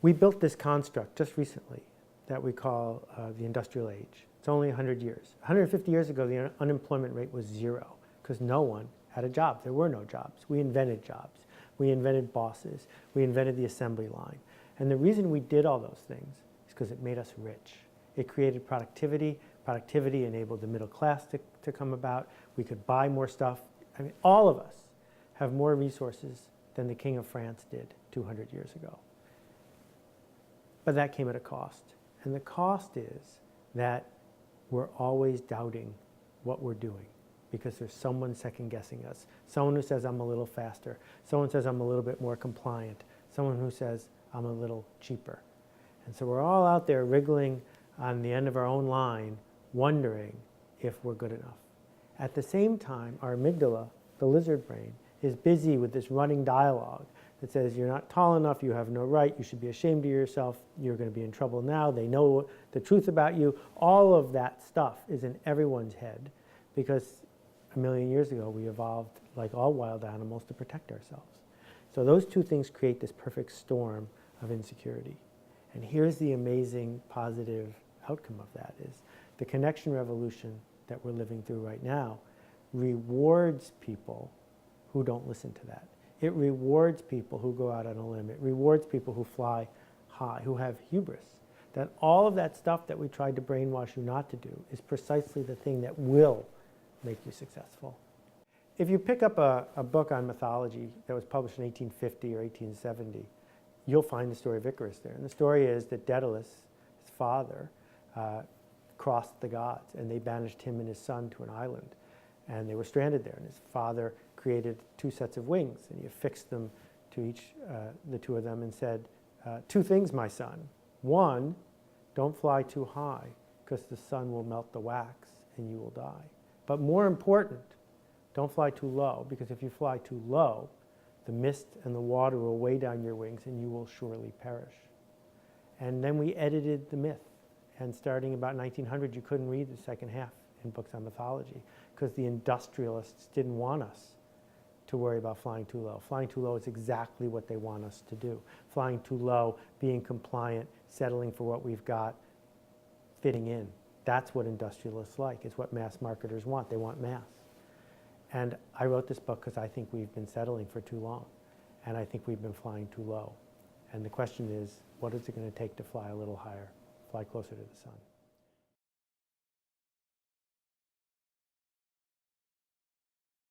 We built this construct just recently that we call the industrial age. It's only 100 years. 150 years ago, the unemployment rate was 0 because no one had a job. There were no jobs. We invented jobs. We invented bosses. We invented the assembly line. And the reason we did all those things is because it made us rich. It created productivity. Productivity enabled the middle class to come about. We could buy more stuff. I mean, all of us have more resources than the King of France did 200 years ago. But that came at a cost. And the cost is that we're always doubting what we're doing because there's someone second-guessing us. Someone who says, I'm a little faster. Someone says, I'm a little bit more compliant. Someone who says, I'm a little cheaper. And so we're all out there wriggling on the end of our own line, wondering if we're good enough. At the same time, our amygdala, the lizard brain, is busy with this running dialogue that says, you're not tall enough, you have no right, you should be ashamed of yourself, you're going to be in trouble now, they know the truth about you. All of that stuff is in everyone's head because a million years ago we evolved, like all wild animals, to protect ourselves. So those two things create this perfect storm of insecurity. And here's the amazing positive outcome of that is the connection revolution that we're living through right now rewards people who don't listen to that. It rewards people who go out on a limb. It rewards people who fly high, who have hubris. That all of that stuff that we tried to brainwash you not to do is precisely the thing that will make you successful. If you pick up a book on mythology that was published in 1850 or 1870, you'll find the story of Icarus there. And the story is that Daedalus, his father, crossed the gods, and they banished him and his son to an island. And they were stranded there, and his father created 2 sets of wings, and he affixed them to each, the 2 of them, and said, 2 things, my son. 1, don't fly too high, because the sun will melt the wax, and you will die. But more important, don't fly too low, because if you fly too low, the mist and the water will weigh down your wings, and you will surely perish. And then we edited the myth, and starting about 1900, you couldn't read the second half in books on mythology, because the industrialists didn't want us to worry about flying too low. Flying too low is exactly what they want us to do. Flying too low, being compliant, settling for what we've got, fitting in. That's what industrialists like. It's what mass marketers want. They want mass. And I wrote this book because I think we've been settling for too long. And I think we've been flying too low. And the question is, what is it going to take to fly a little higher, fly closer to the sun?